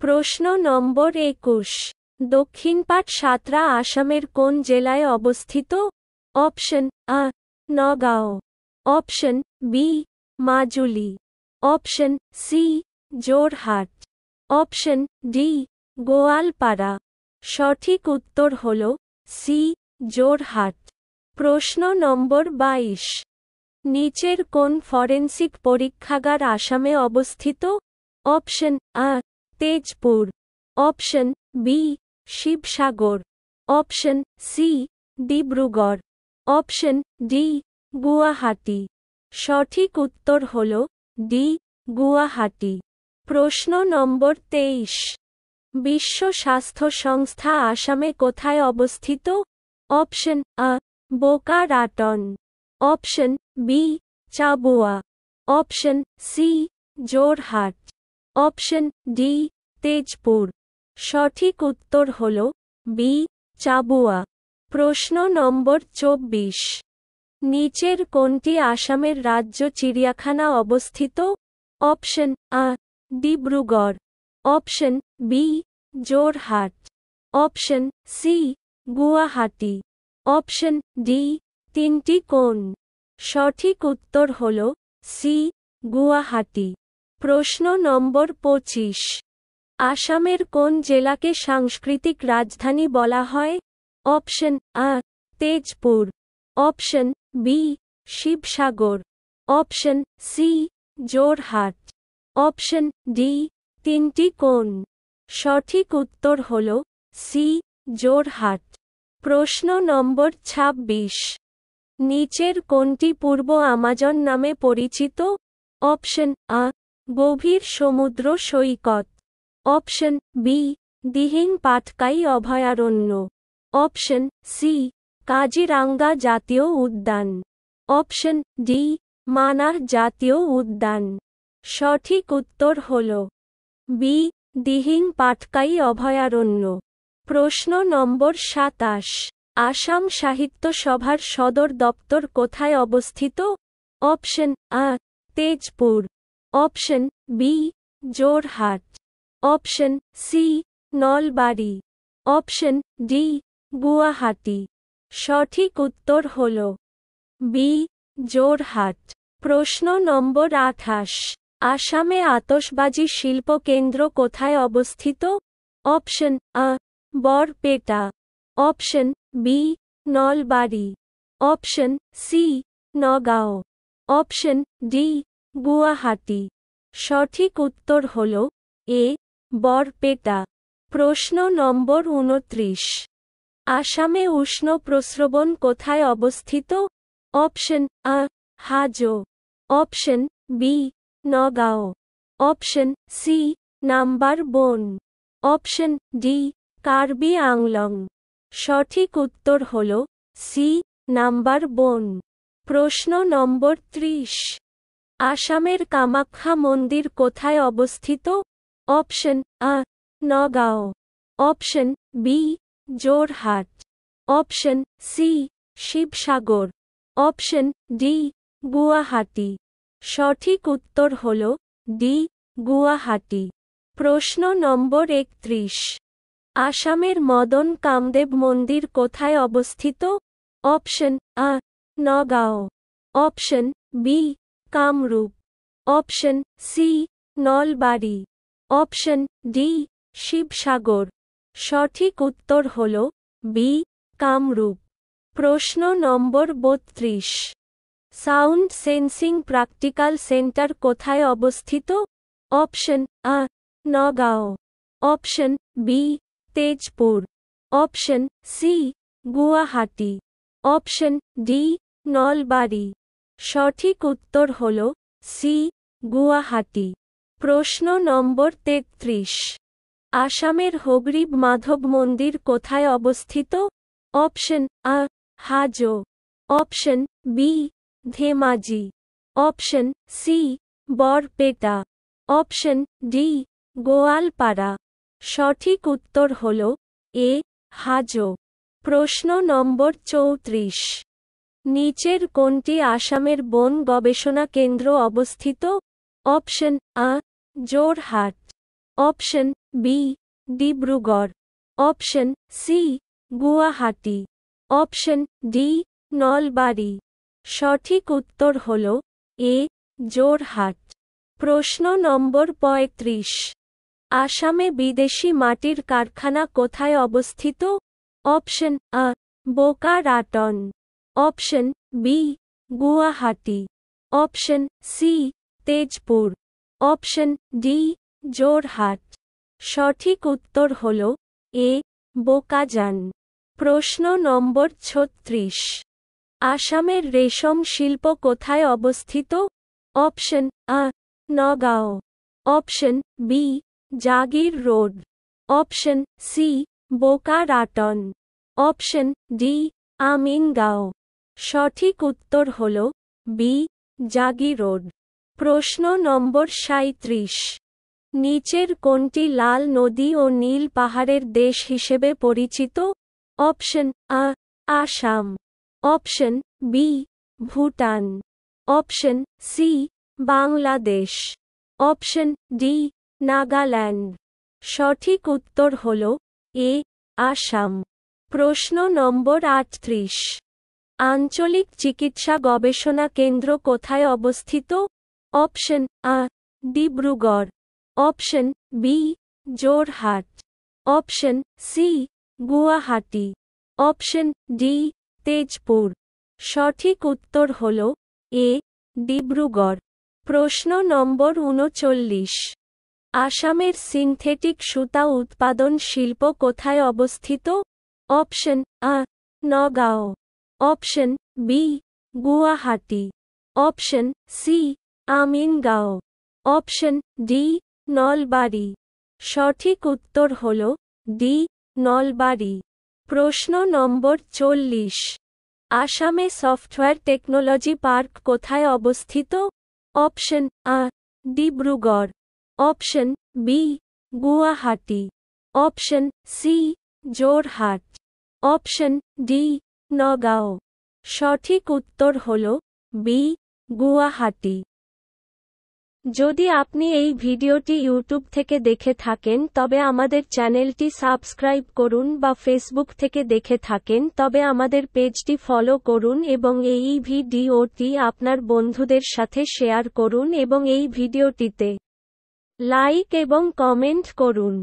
প্রশ্ন নম্বর 21। দক্ষিণপাট সাঁতরা আসামের কোন জেলায় অবস্থিত? Option A Nagaon, option B Majuli, option C Jorhat, option D Goalpara. সঠিক উত্তর হল সি জোরহাট। প্রশ্ন নম্বর 22। নিচের কোন ফরেনসিক পরীক্ষাগার আসামে অবস্থিত? Option A Tezpur, option B Sivasagar, option C Dibrugarh, option D Guwahati. সঠিক উত্তর হল ডি গুয়াহাটি। প্রশ্ন নম্বর 23। বিশ্ব স্বাস্থ্য সংস্থা আসামে কোথায় অবস্থিত? অপশন আ বোকারাটন, option B Chabua, option C Jorhat, option D Tezpur. সঠিক উত্তর হল বি চাবুয়া। প্রশ্ন নম্বর 24। নিচের কোনটি আসামের রাজ্য চিড়িয়াখানা অবস্থিত? Option A Dibrugarh, option B Jorhat, option C Guwahati, option D তিনটি কোন। সঠিক উত্তর হল সি গুয়াহাটি। প্রশ্ন নম্বর 25। আসামের কোন জেলাকে সাংস্কৃতিক রাজধানী বলা হয়? Option A Tezpur, option B Sivasagar, option C Jorhat, option D তিনটি কোন। সঠিক উত্তর হল সি জোরহাট। প্রশ্ন নম্বর 26। নিচের কোনটি পূর্ব আমাজন নামে পরিচিত? অপশন আ গভীর সমুদ্র সৈকত, অপশন বি দিহিং পাটকাই অভয়ারণ্য, অপশন সি কাজিরাঙ্গা জাতীয় উদ্যান, অপশন ডি মানাহ জাতীয় উদ্যান। সঠিক উত্তর হল বি দিহিং পাটকাই অভয়ারণ্য। প্রশ্ন নম্বর 27। আসাম সাহিত্য সভার সদর দপ্তর কোথায় অবস্থিত? Option A Tezpur, option B Jorhat, option C Nalbari, option D Guwahati. সঠিক উত্তর হল বি জোরহাট। প্রশ্ন নম্বর 28। আসামে আতশবাজি শিল্প কেন্দ্র কোথায় অবস্থিত? Option A Barpeta, option B Nalbari, option C Nagaon, option D Guwahati. সঠিক উত্তর হল এ বরপেটা। প্রশ্ন নম্বর 29। আসামে উষ্ণ প্রস্রবণ কোথায় অবস্থিত? Option A Hajo, option B Nagaon, option C নাম্বারবন, অপশন ডি কার্বি আংলং। সঠিক উত্তর হল সি নাম্বারবন। প্রশ্ন নম্বর 30। আসামের কামাখ্যা মন্দির কোথায় অবস্থিত? Option A Nagaon, option B Jorhat, option C Sivasagar, option D Guwahati. সঠিক উত্তর হল ডি গুয়াহাটি। প্রশ্ন নম্বর 31। আসামের মদন কামদেব মন্দির কোথায় অবস্থিত? Option A Nagaon, option B Kamrup, option C Nalbari, option D Sivasagar. সঠিক উত্তর হল বি কামরূপ। প্রশ্ন নম্বর 32। সাউন্ড সেন্সিং প্র্যাকটিক্যাল সেন্টার কোথায় অবস্থিত? Option A Nagaon, option B Tezpur, option C Guwahati, option D Nalbari. সঠিক উত্তর হল সি গুয়াহাটি। প্রশ্ন নম্বর 33। আসামের হগ্রীব মাধব মন্দির কোথায় অবস্থিত? Option A Hajo, option B Dhemaji, option C Barpeta, option D Goalpara. সঠিক উত্তর হল এ হাজো। প্রশ্ন নম্বর 34। নিচের কোনটি আসামের বন গবেষণা কেন্দ্র অবস্থিত? Option A Jorhat, option B Dibrugarh, option C Guwahati, option D Nalbari. সঠিক উত্তর হল এ জোরহাট। প্রশ্ন নম্বর ৩৫। আসামে বিদেশি মাটির কারখানা কোথায় অবস্থিত? অপশন আ বোকারাটন, option B Guwahati, option C Tezpur, option D Jorhat. সঠিক উত্তর হল এ বোকাজান। প্রশ্ন নম্বর ৩৬। আসামের রেশম শিল্প কোথায় অবস্থিত? Option A Nagaon, option B জাগির রোড, অপশন সি বোকারাটন, অপশন ডি আমিনগাঁও। সঠিক উত্তর হল বি জাগি রোড। প্রশ্ন নম্বর ৩৭। নিচের কোনটি লাল নদী ও নীল পাহাড়ের দেশ হিসেবে পরিচিত? Option A Assam, option B Bhutan, option C Bangladesh, option D Nagaland. সঠিক উত্তর হল এ আসাম। প্রশ্ন নম্বর ৩৮। আঞ্চলিক চিকিৎসা গবেষণা কেন্দ্র কোথায় অবস্থিত? Option A Dibrugarh, option B Jorhat, option C Guwahati, option D Tezpur. সঠিক উত্তর হল এ ডিব্রুগড়। প্রশ্ন নম্বর ৩৯। আসামের সিনথেটিক সুতা উৎপাদন শিল্প কোথায় অবস্থিত? Option A Nagaon, option B Guwahati, option C Amingaon, option D Nalbari. সঠিক উত্তর হল ডি নলবাড়ি। প্রশ্ন নম্বর ৪০। আসামে সফটওয়্যার টেকনোলজি পার্ক কোথায় অবস্থিত? Option A Dibrugarh, option B Guwahati, option C Jorhat, option D Nagaon. সঠিক উত্তর হল বি গুয়াহাটি। যদি আপনি এই ভিডিওটি ইউটিউব থেকে দেখে থাকেন তবে আমাদের চ্যানেলটি সাবস্ক্রাইব করুন, বা ফেসবুক থেকে দেখে থাকেন তবে আমাদের পেজটি ফলো করুন এবং এই ভিডিওটি আপনার বন্ধুদের সাথে শেয়ার করুন এবং এই ভিডিওটিতে লাইক এবং কমেন্ট করুন।